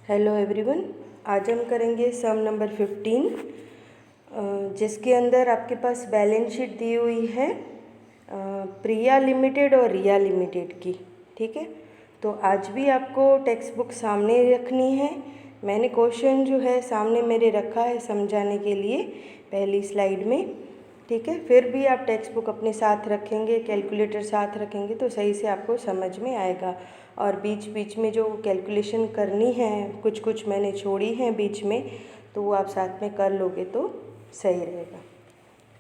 Hello everyone, आज हम करेंगे सम नंबर 15 जिसके अंदर आपके पास बैलेंस शीट दी हुई है प्रिया लिमिटेड और रिया लिमिटेड की। ठीक है, तो आज भी आपको टेक्स्ट बुक सामने रखनी है। मैंने क्वेश्चन जो है सामने मेरे रखा है समझाने के लिए पहली स्लाइड में। ठीक है, फिर भी आप टेक्स्ट बुक अपने साथ रखेंगे, कैलकुलेटर साथ रखेंगे तो सही से आपको समझ में आएगा। और बीच बीच में जो कैलकुलेशन करनी है कुछ कुछ मैंने छोड़ी हैं बीच में, तो वो आप साथ में कर लोगे तो सही रहेगा।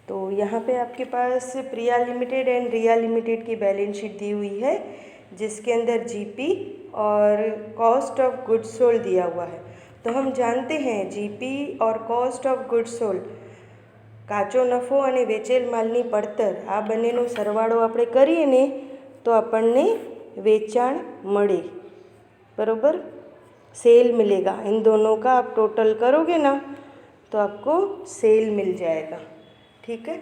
तो यहाँ पे आपके पास प्रिया लिमिटेड एंड रिया लिमिटेड की बैलेंस शीट दी हुई है जिसके अंदर जीपी और कॉस्ट ऑफ गुड्स सोल्ड दिया हुआ है। तो हम जानते हैं जीपी और कॉस्ट ऑफ गुड्स सोल्ड કાચો નફો અને વેચેલ માલની પડતર આ બંનેનો સરવાળો આપણે કરીએ ને તો આપણને વેચાણ મળે, बरोबर, सेल मिलेगा। इन दोनों का आप टोटल करोगे ना तो आपको सेल मिल जाएगा। ठीक है,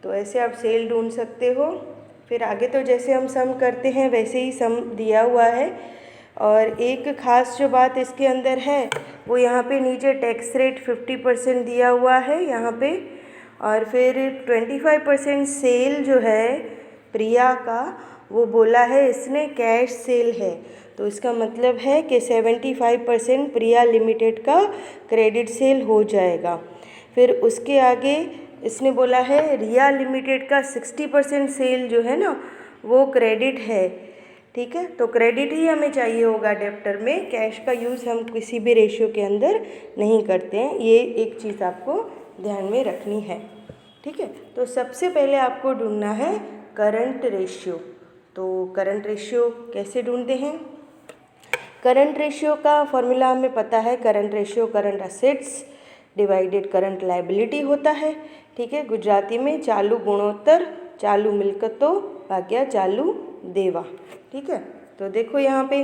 तो ऐसे आप सेल ढूंढ सकते हो। फिर आगे तो जैसे हम सम करते हैं वैसे ही सम दिया हुआ है। और एक ख़ास जो बात इसके अंदर है वो यहाँ पे नीचे टैक्स रेट 50% दिया हुआ है यहाँ पे, और फिर 25% सेल जो है प्रिया का वो बोला है इसने कैश सेल है। तो इसका मतलब है कि 75% प्रिया लिमिटेड का क्रेडिट सेल हो जाएगा। फिर उसके आगे इसने बोला है रिया लिमिटेड का 60% सेल जो है ना वो क्रेडिट है। ठीक है, तो क्रेडिट ही हमें चाहिए होगा डेप्टर में, कैश का यूज़ हम किसी भी रेशियो के अंदर नहीं करते हैं। ये एक चीज़ आपको ध्यान में रखनी है। ठीक है, तो सबसे पहले आपको ढूंढना है करंट रेशियो। तो करंट रेशियो कैसे ढूंढते हैं? करंट रेशियो का फॉर्मूला हमें पता है, current ratio current assets divided current liability होता है। ठीक है, गुजराती में चालू गुणोत्तर चालू मिलकतों भाग्या चालू देवा। ठीक है, तो देखो यहाँ पे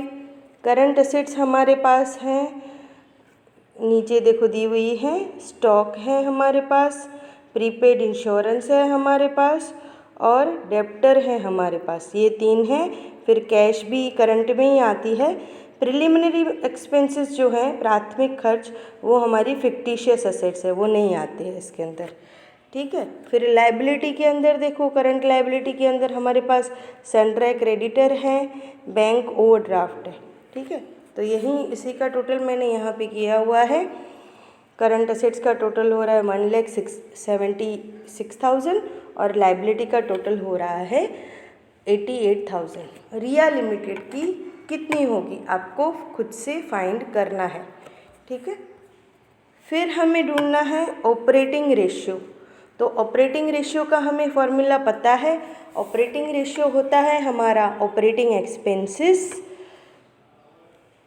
करंट असेट्स हमारे पास हैं, नीचे देखो दी हुई है, स्टॉक है हमारे पास, प्रीपेड इंश्योरेंस है हमारे पास और डेप्टर है हमारे पास, ये तीन हैं। फिर कैश भी करंट में ही आती है। प्रिलिमिनरी एक्सपेंसेस जो हैं प्राथमिक खर्च वो हमारी फिक्टिशियस असेट्स है, वो नहीं आते हैं इसके अंदर। ठीक है, फिर लायबिलिटी के अंदर देखो, करंट लायबिलिटी के अंदर हमारे पास सन्ड्रे क्रेडिटर हैं, बैंक ओवरड्राफ्ट है। ठीक है, तो यही इसी का टोटल मैंने यहाँ पे किया हुआ है। करंट असेट्स का टोटल हो रहा है 1,76,000 और लायबिलिटी का टोटल हो रहा है 88,000। रिया लिमिटेड की कितनी होगी आपको खुद से फाइंड करना है। ठीक है, फिर हमें ढूंढना है ऑपरेटिंग रेशियो। तो ऑपरेटिंग रेशियो का हमें फॉर्मूला पता है। ऑपरेटिंग रेशियो होता है हमारा operating expenses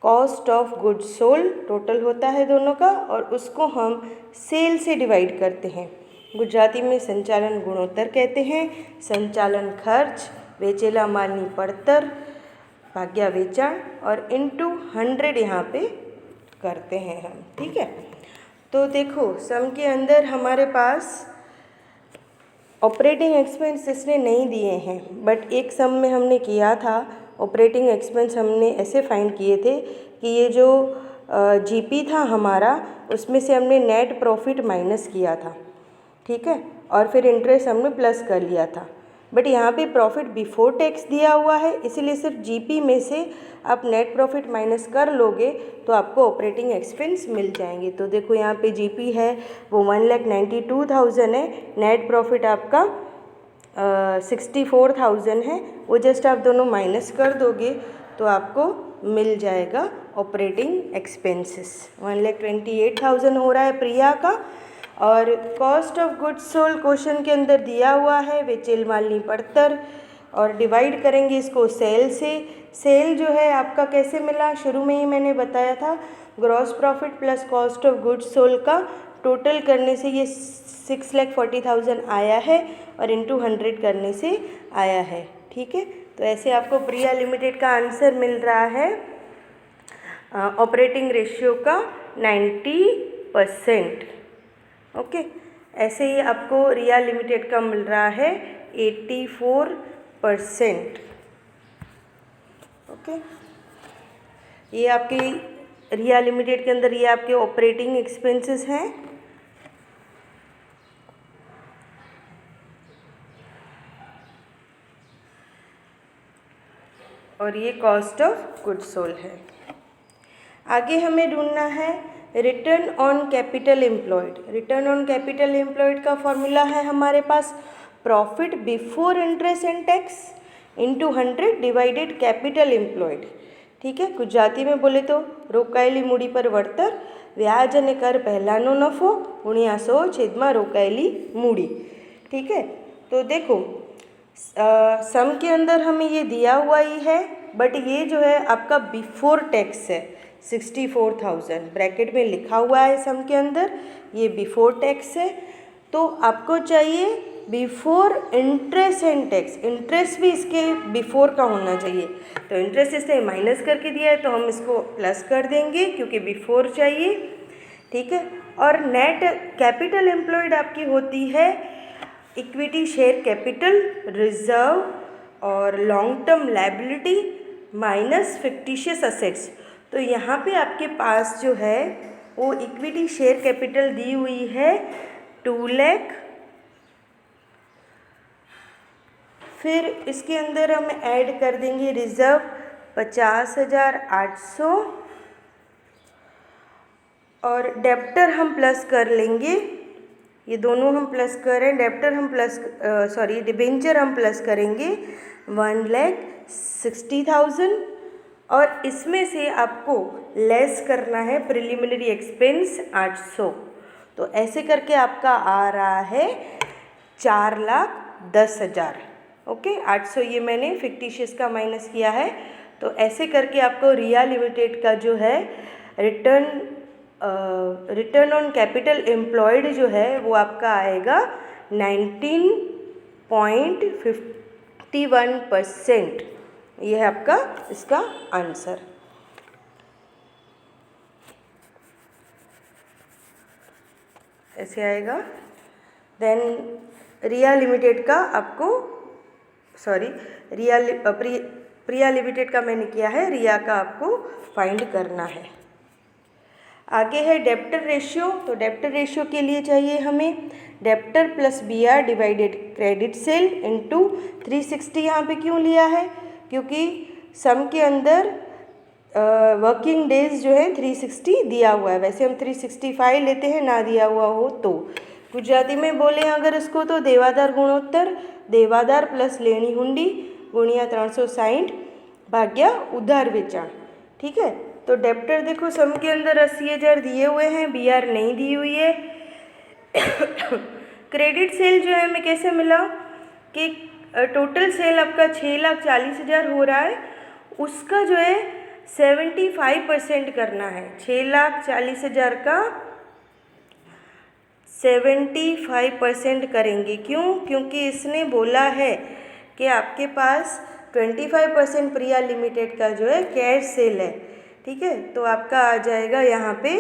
cost of goods sold, total होता है दोनों का, और उसको हम सेल से डिवाइड करते हैं। गुजराती में संचालन गुणोत्तर कहते हैं। संचालन खर्च वेचेला मालनी पड़तर भाग्या वेचाण और इनटू 100 यहाँ पे करते हैं हम। ठीक है, तो देखो सम के अंदर हमारे पास ऑपरेटिंग एक्सपेंस इसने नहीं दिए हैं, बट एक सम में हमने किया था ऑपरेटिंग एक्सपेंस हमने ऐसे फाइंड किए थे कि ये जो जीपी था हमारा उसमें से हमने नेट प्रॉफिट माइनस किया था। ठीक है, और फिर इंटरेस्ट हमने प्लस कर लिया था। बट यहाँ पे प्रॉफिट बिफोर टैक्स दिया हुआ है, इसीलिए सिर्फ जीपी में से आप नेट प्रॉफिट माइनस कर लोगे तो आपको ऑपरेटिंग एक्सपेंस मिल जाएंगे। तो देखो यहाँ पे जीपी है वो 1,92,000 है, नेट प्रॉफिट आपका 64,000 है। वो जस्ट आप दोनों माइनस कर दोगे तो आपको मिल जाएगा ऑपरेटिंग एक्सपेंसेस। 1,28,000 हो रहा है प्रिया का। और cost of goods sold question के अंदर दिया हुआ है वेचेल मालनी पड़तर, और डिवाइड करेंगे इसको सेल से। सेल जो है आपका कैसे मिला, शुरू में ही मैंने बताया था, gross profit plus cost of goods sold का टोटल करने से ये 6,40,000 आया है और इनटू 100 करने से आया है। ठीक है, तो ऐसे आपको प्रिया लिमिटेड का आंसर मिल रहा है ऑपरेटिंग रेशियो का 90%। ओके, ऐसे ही आपको रिया लिमिटेड का मिल रहा है 84%। ओके, ये आपकी रिया लिमिटेड के अंदर ये आपके ऑपरेटिंग एक्सपेंसेस हैं। और ये कॉस्ट ऑफ गुड्स सोल्ड है। आगे हमें ढूंढना है return on capital employed. Return on capital employed का फॉर्मूला है हमारे पास profit before interest and tax into 100 divided capital employed. ठीक है, गुजराती में बोले तो रोकाયેલી મૂડી પર વળતર વ્યાજ અને કર પહેલાંનો નફો ગુણ્યા 100 છેદમાં રોકાયેલી મૂડી। ठीक है, तो देखो सम के अंदर हमें ये दिया हुआ ही है, बट ये जो है आपका बिफोर टैक्स है 64,000 ब्रैकेट में लिखा हुआ है सम के अंदर, ये बिफोर टैक्स है। तो आपको चाहिए before interest and tax, interest भी इसके बिफोर का होना चाहिए। तो इंटरेस्ट इससे माइनस करके दिया है तो हम इसको प्लस कर देंगे क्योंकि बिफोर चाहिए। ठीक है, और नेट कैपिटल एम्प्लॉयड आपकी होती है इक्विटी शेयर कैपिटल रिजर्व और long term liability minus fictitious assets. तो यहाँ पे आपके पास जो है वो इक्विटी शेयर कैपिटल दी हुई है 2 लाख, फिर इसके अंदर हम ऐड कर देंगे रिजर्व 50,800 और डेप्टर हम प्लस कर लेंगे, ये दोनों हम प्लस करें, डेप्टर हम प्लस डिबेंचर हम प्लस करेंगे 1,60,000 और इसमें से आपको लेस करना है प्रिलिमिनरी एक्सपेंस 800। तो ऐसे करके आपका आ रहा है 4,10,000। ओके, 800 ये मैंने फिक्टिशियस का माइनस किया है। तो ऐसे करके आपको रिया लिमिटेड का जो है रिटर्न ऑन कैपिटल एम्प्लॉयड जो है वो आपका आएगा 19.51%। ये है आपका इसका आंसर। ऐसे आएगा। देन रिया लिमिटेड का आपको प्रिया लिमिटेड का मैंने किया है, रिया का आपको फाइंड करना है। आगे है डेप्टर रेशियो। तो डेप्टर रेशियो के लिए चाहिए हमें debtor plus BR divided credit sale into 360। यहाँ पे क्यों लिया है? क्योंकि सम के अंदर वर्किंग डेज जो है 360 दिया हुआ है, वैसे हम 365 लेते हैं ना दिया हुआ हो तो। गुजराती में बोले अगर इसको तो देवादार गुणोत्तर, देवादार प्लस लेनी हुंडी गुणिया 360 भाग्या उधार वेचाण। ठीक है, तो डेप्टर देखो सम के अंदर 80,000 दिए हुए हैं, BR नहीं दी हुई है। क्रेडिट सेल जो है हमें कैसे मिला कि टोटल सेल आपका 6,40,000 हो रहा है, उसका जो है 75% करना है। 6,40,000 का 75% करेंगे। क्यों? क्योंकि इसने बोला है कि आपके पास 25% प्रिया लिमिटेड का जो है कैश सेल है। ठीक है, तो आपका आ जाएगा यहाँ पे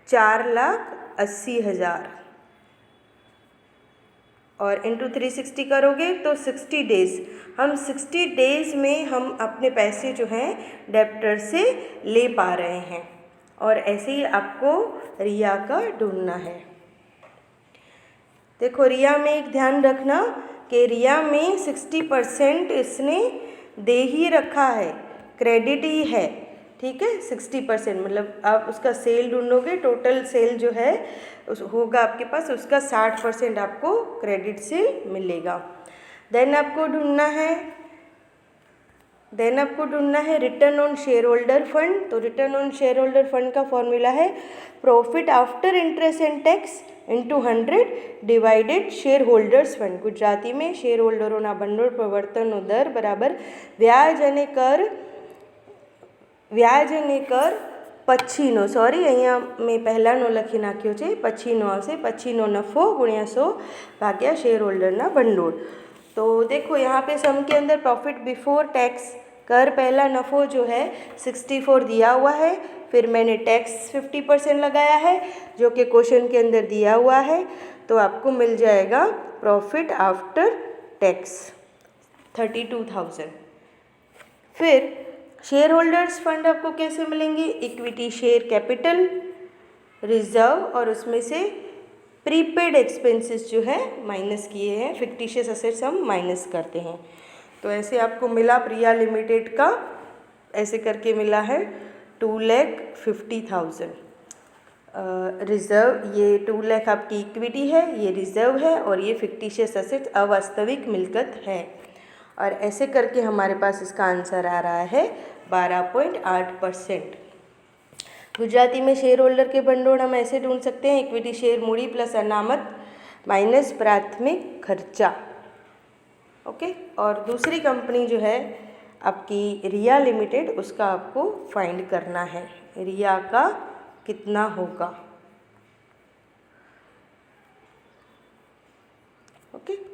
4,80,000 और इंटू 360 करोगे तो 60 डेज़। हम 60 डेज़ में हम अपने पैसे जो हैं डेप्टर से ले पा रहे हैं। और ऐसे ही आपको रिया का ढूंढना है। देखो रिया में एक ध्यान रखना कि रिया में 60% इसने दे ही रखा है, क्रेडिट ही है। ठीक है, 60% मतलब आप उसका सेल ढूंढोगे, टोटल सेल जो है होगा आपके पास, उसका 60% आपको क्रेडिट सेल मिलेगा। देन आपको ढूंढना है return on shareholder fund. तो return on shareholder fund का फॉर्मूला है profit after interest and tax into 100 divided shareholders fund. Gujarati में शेयर होल्डरोना भंडोળ પર વર્તનનો દર બરાબર વ્યાજ અને કર પછીનો, સોરી અહીંયા મેં પહેલાંનો લખી નાખ્યો છે, પછીનો આવશે, પછીનો નફો ગુણ્યા 100 ભાગ્યા શેર હોલ્ડરના ભંડોળ। तो देखो यहाँ पे सम के अंदर प्रॉफिट बिफोर टैक्स कर पहला नफ़ो जो है 64 दिया हुआ है, फिर मैंने टैक्स 50% लगाया है जो कि क्वेश्चन के अंदर दिया हुआ है। तो आपको मिल जाएगा प्रॉफिट आफ्टर टैक्स 32,000। फिर शेयर होल्डर्स फंड आपको कैसे मिलेंगे? इक्विटी शेयर कैपिटल, रिजर्व और उसमें से प्रीपेड एक्सपेंसेस जो है माइनस किए हैं, फिक्टिशियस असेट्स हम माइनस करते हैं। तो ऐसे आपको मिला प्रिया लिमिटेड का, ऐसे करके मिला है 2,50,000। रिज़र्व, ये 2 लाख आपकी इक्विटी है, ये रिज़र्व है और ये फिक्टिशियस असेट्स अवास्तविक मिल्कत है। और ऐसे करके हमारे पास इसका आंसर आ रहा है 12.8%। गुजराती में शेयर होल्डर के भंडोळ हम ऐसे ढूंढ सकते हैं, इक्विटी शेयर मूड़ी प्लस अनामत माइनस प्राथमिक खर्चा। ओके, और दूसरी कंपनी जो है आपकी रिया लिमिटेड, उसका आपको फाइंड करना है, रिया का कितना होगा। ओके,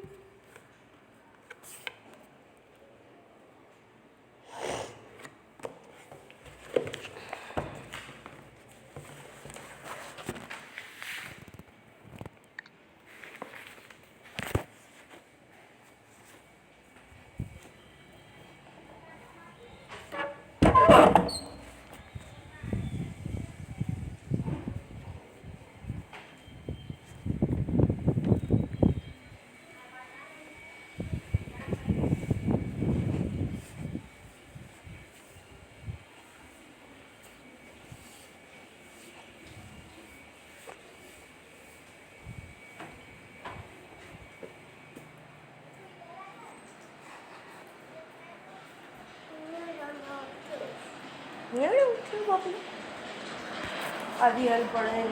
आधी हल पढ़े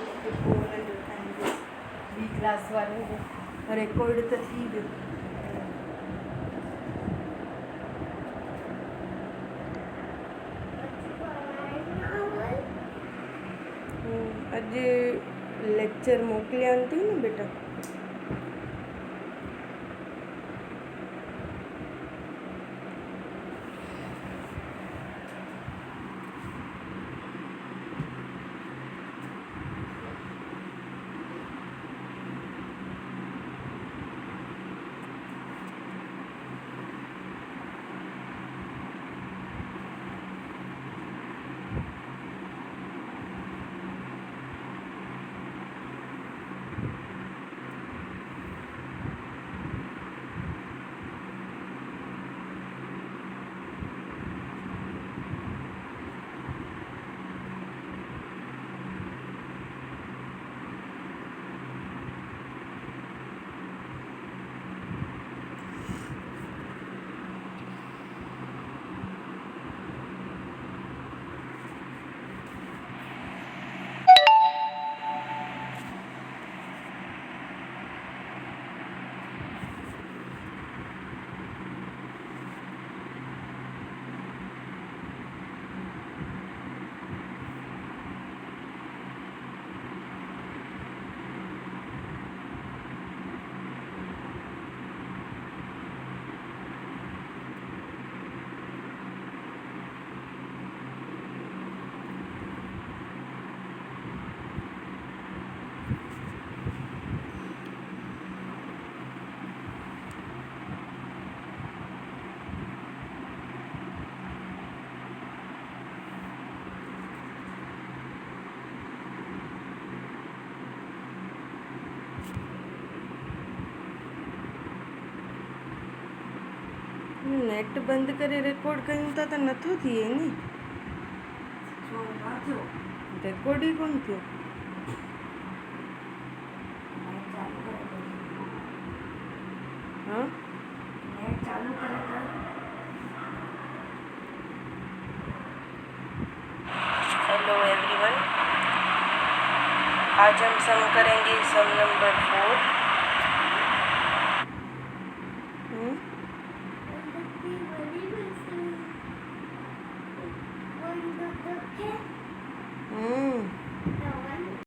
बी क्लास वाले रिकॉर्ड तो थी भी। अज लेक्चर मोकलिया थी ने बेटा। नेट बंद करे रिकॉर्ड कयूं था तो नथो थिए नी, रिकॉर्ड ही कोन थियो। हाँ, हेलो एवरीवन, आज हम सम करेंगे सम नंबर 4।